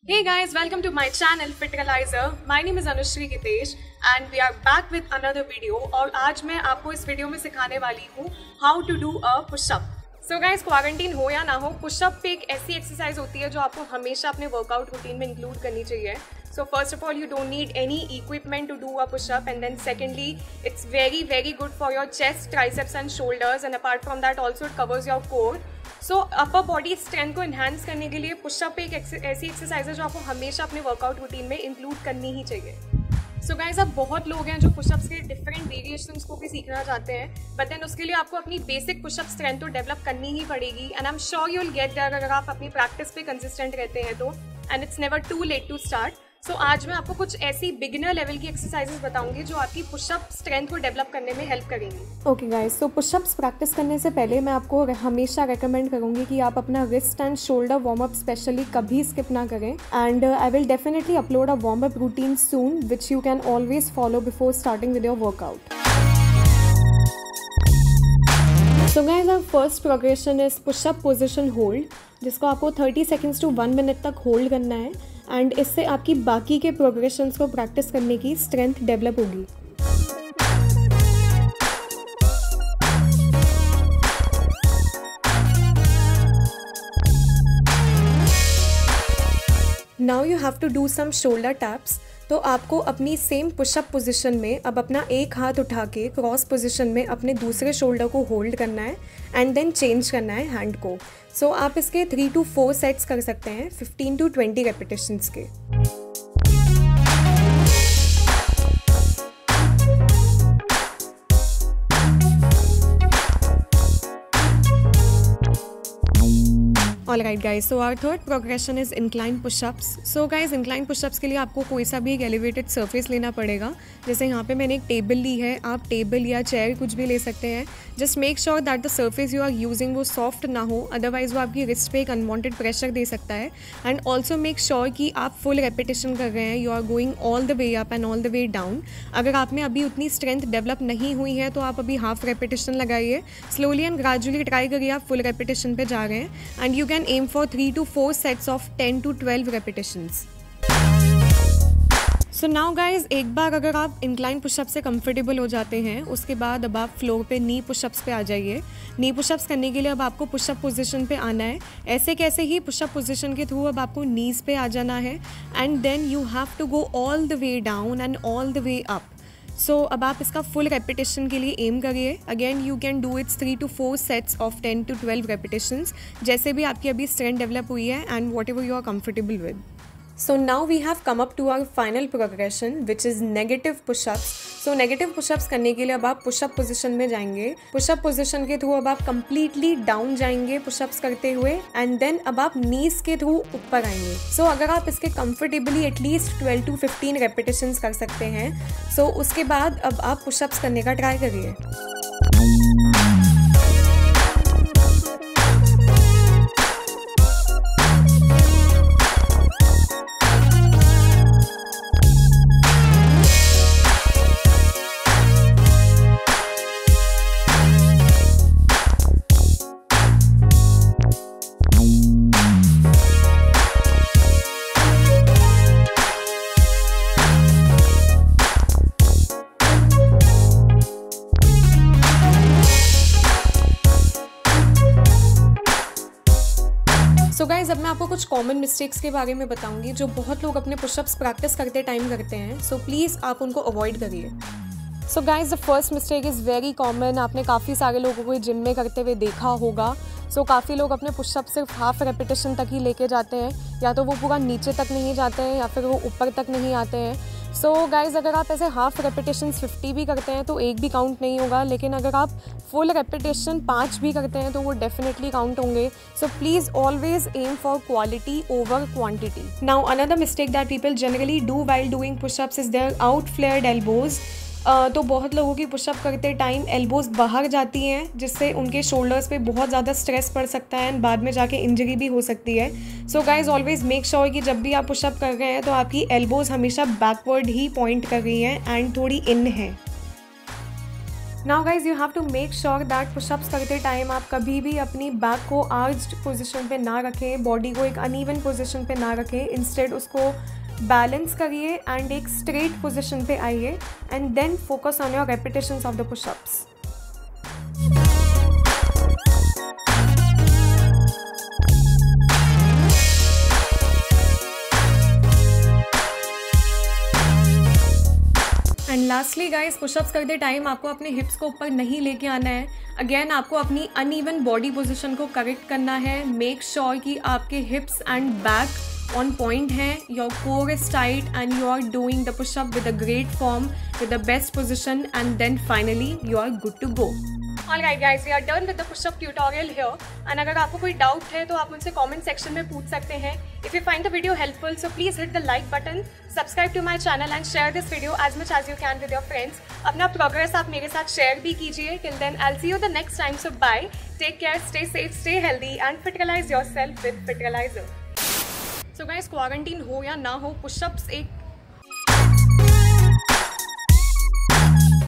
Hey guys, welcome to my channel Fitralizer. My name is Anushri Gitesh and we are back with another video. और आज मैं आपको इस video में सिखाने वाली हूँ how to do a push-up. So guys, quarantine हो या ना हो, पुशअप एक ऐसी एक्सरसाइज होती है जो आपको हमेशा अपने वर्कआउट रूटीन में इंक्लूड करनी चाहिए. So first of all, you don't need any equipment to do a push-up, and then secondly, it's very good for your chest, triceps and shoulders, and apart from that also it covers your core. So upper body strength को enhance करने के लिए pushup एक ऐसी exercise है जो आपको हमेशा अपने वर्कआउट रूटीन में इंक्लूड करनी ही चाहिए. सो गाइज, अब बहुत लोग हैं जो पुशअप्स के डिफरेंट वेरिएशंस को भी सीखना चाहते हैं, बट देन उसके लिए आपको अपनी बेसिक पुशअप स्ट्रेंथ तो डेवलप करनी ही पड़ेगी. And I am sure you will get there अगर आप अपनी प्रैक्टिस पे कंसिस्टेंट रहते हैं तो. And it's never too late to start. So आज मैं आपको कुछ ऐसी बिगिनर लेवल की एक्सरसाइजेस बताऊंगी जो आपकी पुशअप स्ट्रेंथ को डेवलप करने में हेल्प करेंगी. ओके गाइस, सो पुशअप्स प्रैक्टिस करने से पहले मैं आपको हमेशा रेकमेंड करूंगी कि आप अपना wrist and shoulder warm up specially कभी स्किप ना करें. And I will definitely upload a warm up routine soon which you can always follow before starting with your workout. So guys, our first progression is pushup position hold, जिसको आपको 30 seconds to 1 minute तक hold करना है. And इससे आपकी बाकी के progressions को प्रैक्टिस करने की स्ट्रेंथ डेवलप होगी. Now you have to do some shoulder taps. तो आपको अपनी सेम पुशअप पोजीशन में अब अपना एक हाथ उठा के क्रॉस पोजीशन में अपने दूसरे शोल्डर को होल्ड करना है एंड देन चेंज करना है हैंड को. सो आप इसके 3 to 4 सेट्स कर सकते हैं 15 to 20 रेपिटेशंस के. Alright guys, so our third progression is incline push-ups. So guys, incline push-ups के लिए आपको कोई सा भी एक elevated surface लेना पड़ेगा. जैसे यहाँ पे मैंने एक टेबल ली है, आप टेबल या चेयर कुछ भी ले सकते हैं. Just make sure that the surface you are using वो soft ना हो, otherwise वो आपकी wrist पे एक unwanted pressure दे सकता है. And also make sure कि आप full repetition कर रहे हैं, you are going all the way up and all the way down. अगर आप में अभी उतनी strength develop नहीं हुई है तो आप अभी half repetition लगाइए. Slowly and gradually try करिए आप full repetition पे जा रहे हैं. And you can aim for 3 to 4 sets of 10 to 12 repetitions. So now guys, एक बार अगर आप इंक्लाइन पुशअप से कंफर्टेबल हो जाते हैं, उसके बाद अब आप फ्लोर पे नी पुशअप्स पे आ जाइए. नी पुशअप्स करने के लिए अब आपको पुशअप पोजीशन पे आना है. ऐसे कैसे ही पुशअप पोजीशन के थ्रू अब आपको नीज पे आ जाना है and then you have to go all the way down and all the way up. So अब आप इसका फुल रेपिटेशन के लिए एम करिए. Again you can do its 3 to 4 sets of 10 to 12 repetitions, जैसे भी आपकी अभी स्ट्रेंथ डेवलप हुई है and whatever you are comfortable with. So now we have come up to our final progression which is negative pushups. So negative pushups करने के लिए अब आप पुशअप पोजीशन में जाएंगे. पुशअप पोजीशन के थ्रू अब आप कंप्लीटली डाउन जाएंगे पुशअप्स करते हुए एंड देन अब आप नीज के थ्रू ऊपर आएंगे. सो अगर आप इसके कंफर्टेबली एटलीस्ट 12 to 15 रेपिटेशंस कर सकते हैं, सो उसके बाद अब आप पुशअप्स करने का ट्राई करिए. सो गाइज, अब मैं आपको कुछ कॉमन मिस्टेक्स के बारे में बताऊंगी जो बहुत लोग अपने पुशअप्स प्रैक्टिस करते टाइम करते हैं. सो प्लीज़ आप उनको अवॉइड करिए. So guys, the first mistake is very common. आपने काफ़ी सारे लोगों को जिम में करते हुए देखा होगा. सो काफ़ी लोग अपने पुशअप सिर्फ हाफ रेपिटेशन तक ही लेके जाते हैं, या तो वो पूरा नीचे तक नहीं जाते हैं या फिर वो ऊपर तक नहीं आते हैं. सो गाइज, अगर आप ऐसे हाफ रेपिटेशंस 50 भी करते हैं तो एक भी काउंट नहीं होगा, लेकिन अगर आप फुल रेपिटेशन 5 भी करते हैं तो वो डेफिनेटली काउंट होंगे. So please always aim for quality over quantity. Now another mistake that people generally do while doing pushups is their out flared elbows. तो बहुत लोगों की पुशअप करते टाइम एल्बोज बाहर जाती हैं, जिससे उनके शोल्डर्स पे बहुत ज़्यादा स्ट्रेस पड़ सकता है एंड बाद में जाके इंजरी भी हो सकती है. So guys, always make sure कि जब भी आप पुशअप कर रहे हैं तो आपकी एल्बोज हमेशा बैकवर्ड ही पॉइंट कर रही हैं एंड थोड़ी इन है. Now guys you have to make sure that pushups करते टाइम आप कभी भी अपनी बैक को आर्च्ड पोजीशन पे ना रखें, बॉडी को एक अनइवन पोजीशन पे ना रखें। इंस्टेड उसको बैलेंस करिए एंड एक स्ट्रेट पोजीशन पे आइए and then focus on your repetitions of the pushups. And lastly guys, pushups करते टाइम आपको अपने हिप्स को ऊपर नहीं लेके आना है। अगेन आपको अपनी अनइवन बॉडी पोजीशन को करेक्ट करना है। मेक श्योर कि आपके hips and back on point हैं, your core is tight and you are doing the pushup with a great form, with the best position and then finally you are good to go. Alright guys, we are done with the push-up tutorial here. And अगर आपको कोई doubt है तो आप मुझसे comment section में पूछ सकते हैं. If you find the video helpful, so please hit the like button, subscribe to my channel and share this video as much as you can with your friends. अपना progress आप मेरे साथ share भी कीजिए. Till then, I'll see you the next time. So bye. Take care, stay safe, stay healthy and Fitkalize yourself with Fitkalizer. So guys, quarantine हो या ना हो, पुशअप्स एक